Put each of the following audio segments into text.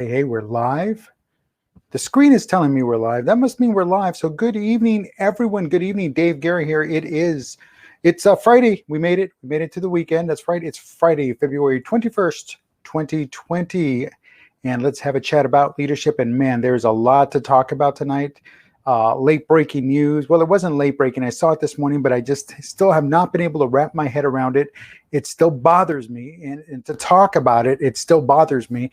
Hey, we're live. The screen is telling me we're live. That must mean we're live. So good evening, everyone. Good evening. Dave Guerra here. It's Friday. We made it. We made it to the weekend. That's right. It's Friday, February 21st, 2020. And let's have a chat about leadership. And man, there's a lot to talk about tonight. Late breaking news. Well, it wasn't late breaking. I saw it this morning, but I just still have not been able to wrap my head around it. It still bothers me. And to talk about it, it still bothers me.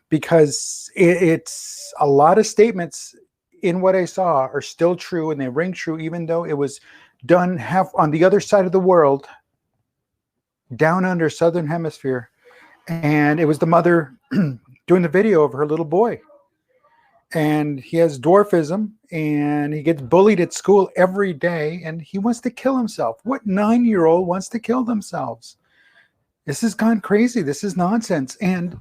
Because it's a lot of statements in what I saw are still true, and they ring true, even though it was done half on the other side of the world, down under Southern Hemisphere. And it was the mother doing the video of her little boy. And he has dwarfism, and he gets bullied at school every day, and he wants to kill himself. What 9-year-old wants to kill themselves? This has gone crazy. This is nonsense. And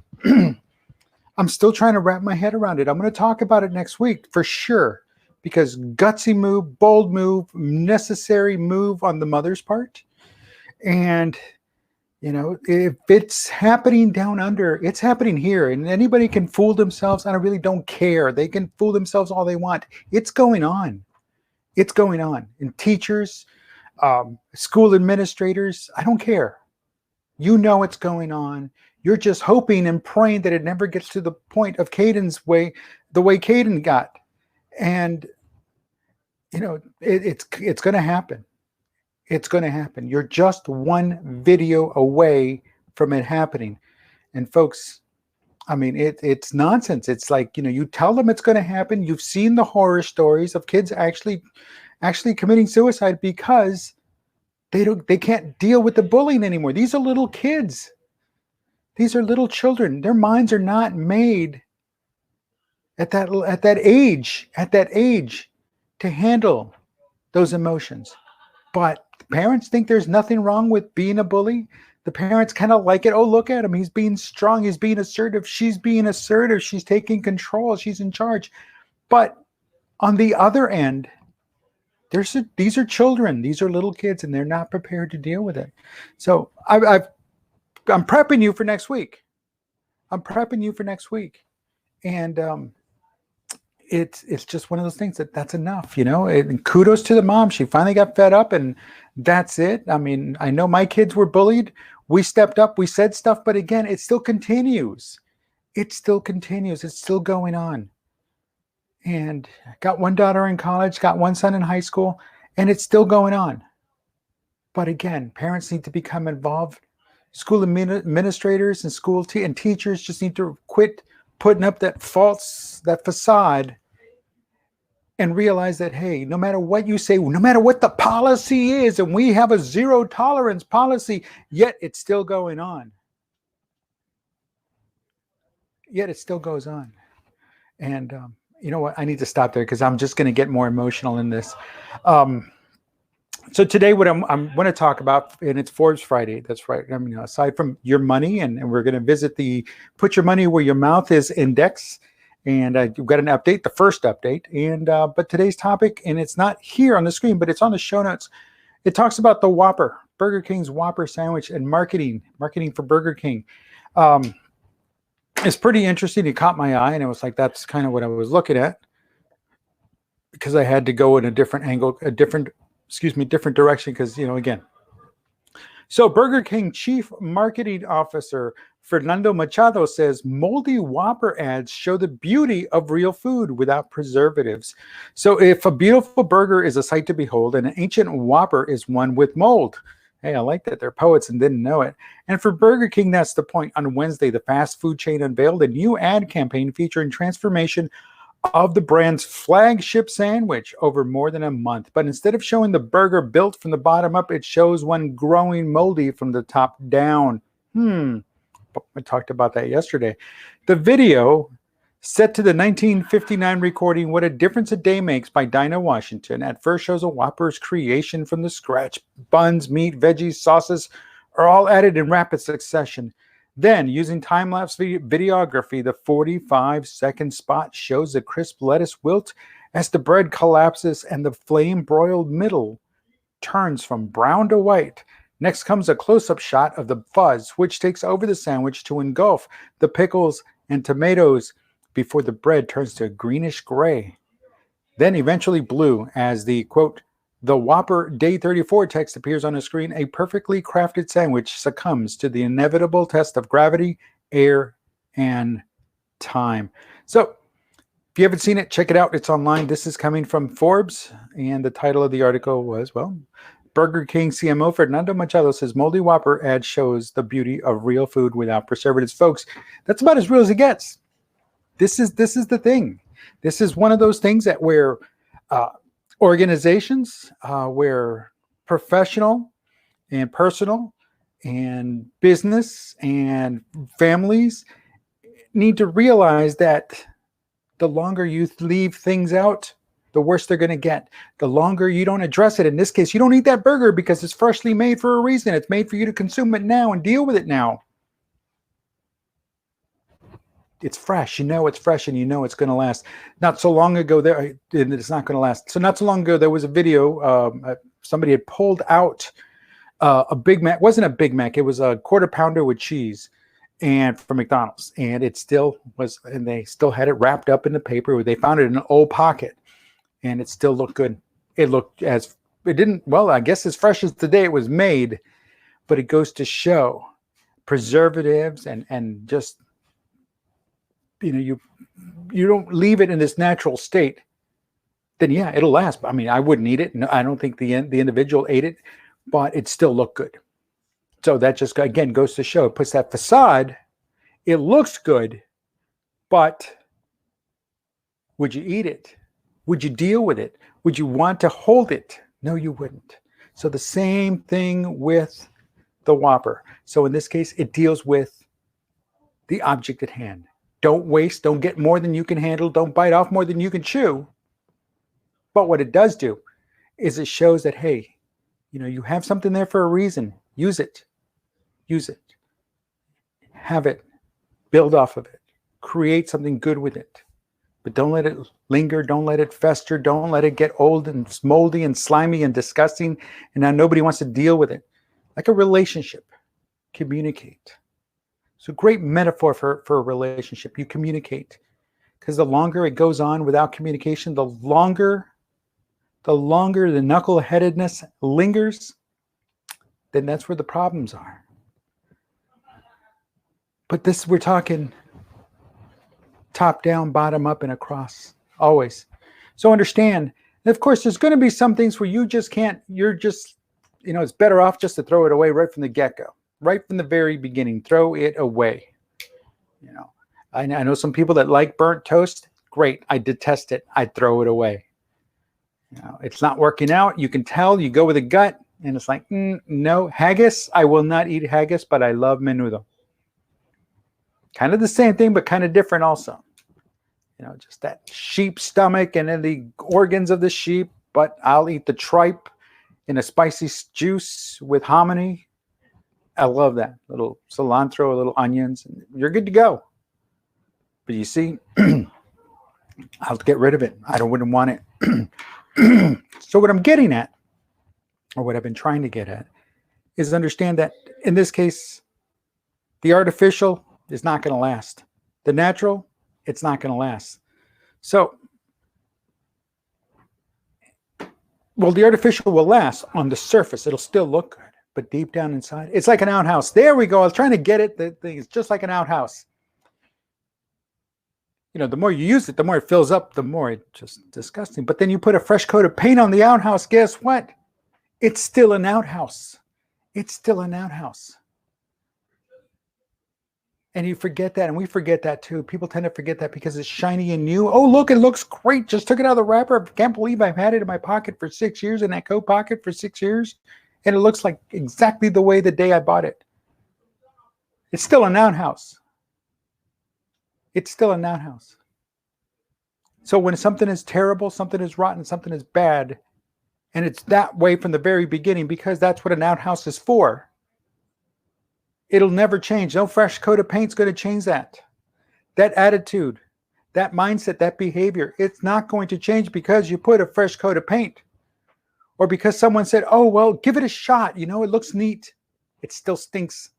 I'm still trying to wrap my head around it. I'm going to talk about it next week for sure, because gutsy move, bold move, necessary move on the mother's part. And, you know, if it's happening down under, it's happening here. And anybody can fool themselves. I really don't care. They can fool themselves all they want. It's going on. It's going on. And teachers, school administrators, I don't care. You know it's going on. You're just hoping and praying that it never gets to the point of Caden's way, the way Caden got. And, you know, it's going to happen. It's going to happen. You're just one video away from it happening. And folks, I mean, it's nonsense. It's like, you know, you tell them it's going to happen. You've seen the horror stories of kids actually committing suicide because they can't deal with the bullying anymore. These are little kids. These are little children. Their minds are not made at that age to handle those emotions. But the parents think there's nothing wrong with being a bully. The parents kind of like it. Oh, look at him. He's being strong. He's being assertive. She's being assertive. She's taking control. She's in charge. But on the other end, these are children. These are little kids, and they're not prepared to deal with it. So I'm prepping you for next week. And it's just one of those things that's enough, you know. And kudos to the mom. She finally got fed up, and that's it. I mean, I know my kids were bullied. We stepped up. We said stuff. But again, it still continues. It's still going on. And I got one daughter in college, got one son in high school, and it's still going on. But again, parents need to become involved. School administrators and and teachers just need to quit putting up that facade and realize that, hey, no matter what you say, no matter what the policy is, and we have a zero tolerance policy, yet it's still going on. Yet it still goes on. And you know what? I need to stop there because I'm just going to get more emotional in this. So today, what I'm going to talk about, and it's Forbes Friday. That's right. I mean, aside from your money, and we're going to visit the "Put Your Money Where Your Mouth Is" index, and you've got an update, the first update. And but today's topic, and it's not here on the screen, but it's on the show notes. It talks about the Whopper, Burger King's Whopper sandwich, and marketing for Burger King. It's pretty interesting. It caught my eye, and it was like, that's kind of what I was looking at, because I had to go in a different angle, different direction, because, you know, again. So Burger King Chief Marketing Officer Fernando Machado says Moldy Whopper ads show the beauty of real food without preservatives. So if a beautiful burger is a sight to behold, an ancient Whopper is one with mold. Hey, I like that they're poets and didn't know it. And for Burger King, that's the point. On Wednesday, the fast food chain unveiled a new ad campaign featuring transformation of the brand's flagship sandwich over more than a month. But instead of showing the burger built from the bottom up, it shows one growing moldy from the top down. I talked about that yesterday. The video, set to the 1959 recording What a Difference a Day Makes by Dinah Washington, at first shows a Whopper's creation from the scratch. Buns, meat, veggies, sauces are all added in rapid succession. Then, using time-lapse videography, the 45-second spot shows the crisp lettuce wilt as the bread collapses and the flame-broiled middle turns from brown to white. Next comes a close-up shot of the fuzz, which takes over the sandwich to engulf the pickles and tomatoes before the bread turns to a greenish gray, then eventually blue as the, quote, the Whopper Day 34 text appears on the screen. A perfectly crafted sandwich succumbs to the inevitable test of gravity, air, and time. So if you haven't seen it, check it out. It's online. This is coming from Forbes, and the title of the article was, well, Burger King CMO Fernando Machado says Moldy Whopper ad shows the beauty of real food without preservatives. Folks, that's about as real as it gets. This is the thing. This is one of those things that where organizations, where professional and personal and business and families need to realize that the longer you leave things out, the worse they're going to get. The longer you don't address it. In this case, you don't eat that burger because it's freshly made for a reason. It's made for you to consume it now and deal with it now. It's fresh. You know it's fresh, and you know it's going to last. Not so long ago, it's not going to last. So not so long ago, there was a video. Somebody had pulled out a Big Mac. It wasn't a Big Mac. It was a quarter pounder with cheese, and from McDonald's, and it still was. And they still had it wrapped up in the paper. They found it in an old pocket, and it still looked good. It looked as it didn't. Well, I guess as fresh as the day it was made, but it goes to show preservatives and just. You don't leave it in this natural state, then yeah, it'll last. I mean, I wouldn't eat it. No, I don't think the individual ate it, but it still looked good. So that just, again, goes to show, it puts that facade. It looks good, but would you eat it? Would you deal with it? Would you want to hold it? No, you wouldn't. So the same thing with the Whopper. So in this case, it deals with the object at hand. Don't waste, don't get more than you can handle, don't bite off more than you can chew. But what it does do is it shows that, hey, you have something there for a reason. Use it. Use it. Have it. Build off of it. Create something good with it. But don't let it linger. Don't let it fester. Don't let it get old and moldy and slimy and disgusting. And now nobody wants to deal with it. Like a relationship. Communicate. It's a great metaphor for a relationship. You communicate, because the longer it goes on without communication, the longer the knuckleheadedness lingers, then that's where the problems are. But this, we're talking top down, bottom up, and across, always. So understand, and of course, there's going to be some things where you just can't, it's better off just to throw it away right from the get-go. Right from the very beginning, throw it away. I know some people that like burnt toast. Great. I detest it. I throw it away. It's not working out. You can tell. You go with a gut, and it's like, no. Haggis. I will not eat haggis, but I love menudo. Kind of the same thing, but kind of different also. Just that sheep stomach and then the organs of the sheep, but I'll eat the tripe in a spicy juice with hominy. I love that. A little cilantro, a little onions, and you're good to go. But you see, I'll get rid of it. Wouldn't want it. So what I'm getting at, or what I've been trying to get at, is understand that in this case, the artificial is not going to last. The natural, it's not going to last. So, well, the artificial will last on the surface. It'll still look good. But deep down inside, it's like an outhouse. There we go. I was trying to get it. The thing is just like an outhouse. The more you use it, the more it fills up, the more it's just disgusting. But then you put a fresh coat of paint on the outhouse. Guess what? It's still an outhouse. It's still an outhouse. And you forget that, and we forget that too. People tend to forget that because it's shiny and new. Oh, look, it looks great. Just took it out of the wrapper. I can't believe I've had it in my pocket for 6 years, in that coat pocket for 6 years. And it looks like exactly the way the day I bought it. It's still an outhouse. It's still an outhouse. So when something is terrible, something is rotten, something is bad, and it's that way from the very beginning, because that's what an outhouse is for, it'll never change. No fresh coat of paint's going to change that. That attitude, that mindset, that behavior, it's not going to change because you put a fresh coat of paint. Or because someone said, oh, well, give it a shot. It looks neat. It still stinks.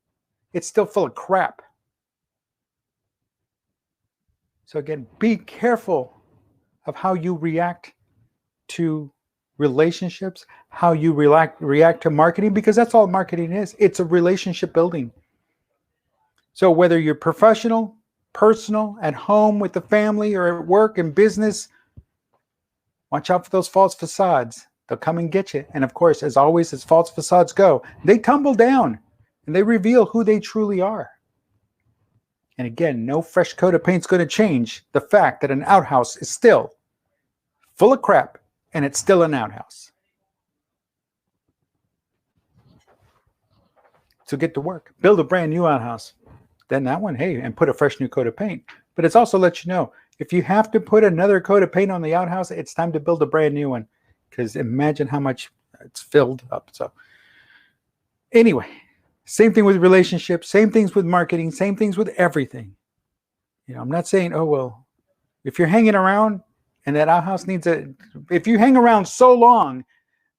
It's still full of crap. So again, be careful of how you react to relationships, how you react to marketing, because that's all marketing is. It's a relationship building. So whether you're professional, personal, at home with the family, or at work and business, watch out for those false facades. They'll come and get you. And of course, as always, as false facades go, they tumble down and they reveal who they truly are. And again, no fresh coat of paint's going to change the fact that an outhouse is still full of crap, and it's still an outhouse. So get to work. Build a brand new outhouse. Then that one, hey, and put a fresh new coat of paint. But it's also let you know, if you have to put another coat of paint on the outhouse, it's time to build a brand new one. Because imagine how much it's filled up. So anyway, same thing with relationships, same things with marketing, same things with everything. I'm not saying, oh, well, if you're hanging around and that outhouse needs if you hang around so long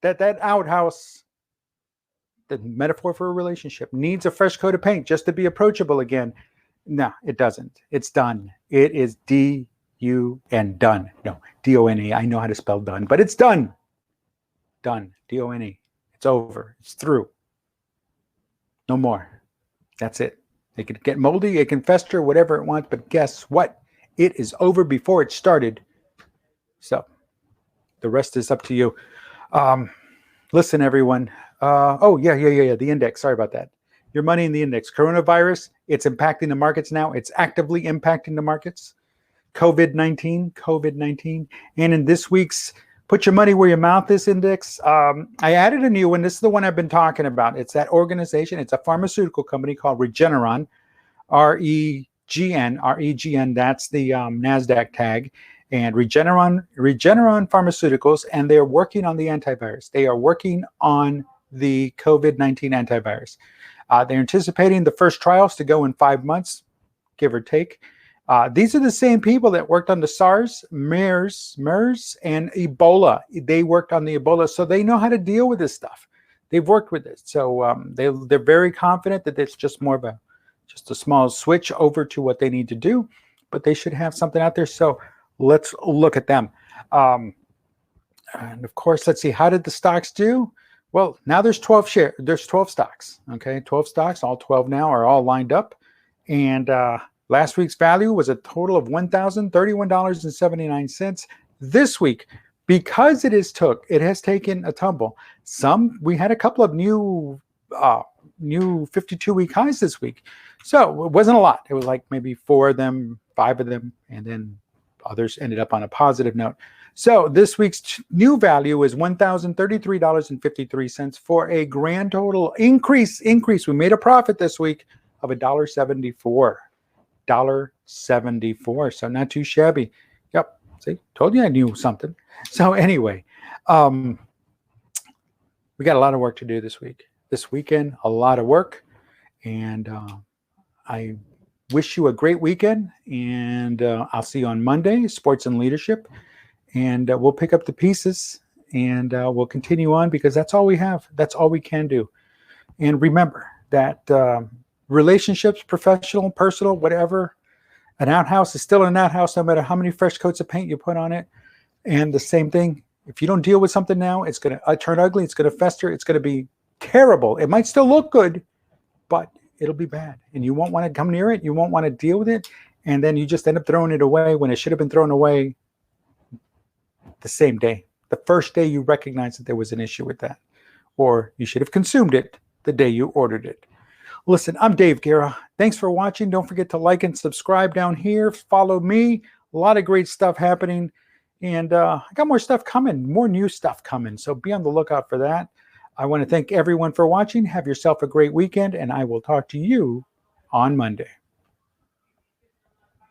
that outhouse, the metaphor for a relationship, needs a fresh coat of paint just to be approachable again. No, it doesn't. It's done. It is D-U-N, done. No, D-O-N-E. I know how to spell done, but it's done. Done. D-O-N-E. It's over. It's through. No more. That's it. It can get moldy. It can fester, whatever it wants. But guess what? It is over before it started. So the rest is up to you. Listen, everyone. The index. Sorry about that. Your money in the index. Coronavirus, it's impacting the markets now. It's actively impacting the markets. COVID-19. And in this week's Put Your Money Where Your Mouth Is index, I added a new one. This is the one I've been talking about. It's that organization. It's a pharmaceutical company called Regeneron, R-E-G-N. That's the NASDAQ tag. And Regeneron Pharmaceuticals, and they're working on the antivirus. They are working on the COVID-19 antivirus. They're anticipating the first trials to go in 5 months, give or take. These are the same people that worked on the SARS, MERS, and Ebola. They worked on the Ebola, so they know how to deal with this stuff. They've worked with it. So they're very confident that it's just more of a small switch over to what they need to do, but they should have something out there. So let's look at them. And of course, let's see, how did the stocks do? Well, now there's 12 shares. There's 12 stocks. Okay, 12 stocks. All 12 now are all lined up. And last week's value was a total of $1,031.79. This week, because it has taken a tumble. We had a couple of new 52-week highs this week. So it wasn't a lot. It was like maybe 4 of them, 5 of them, and then others ended up on a positive note. So this week's new value is $1,033.53 for a grand total increase. We made a profit this week of $1.74. $1.74. So not too shabby. Yep. See, told you I knew something. So anyway, we got a lot of work to do this week. This weekend, a lot of work. And I wish you a great weekend. And I'll see you on Monday, Sports and Leadership. And we'll pick up the pieces and we'll continue on, because that's all we have. That's all we can do. And remember that relationships, professional, personal, whatever, an outhouse is still an outhouse no matter how many fresh coats of paint you put on it. And the same thing, if you don't deal with something now, it's going to turn ugly. It's going to fester. It's going to be terrible. It might still look good, but it'll be bad. And you won't want to come near it. You won't want to deal with it. And then you just end up throwing it away when it should have been thrown away the same day. The first day you recognized that there was an issue with that. Or you should have consumed it the day you ordered it. Listen, I'm Dave Guerra. Thanks for watching. Don't forget to like and subscribe down here. Follow me. A lot of great stuff happening. And I got more stuff coming, more new stuff coming. So be on the lookout for that. I want to thank everyone for watching. Have yourself a great weekend, and I will talk to you on Monday.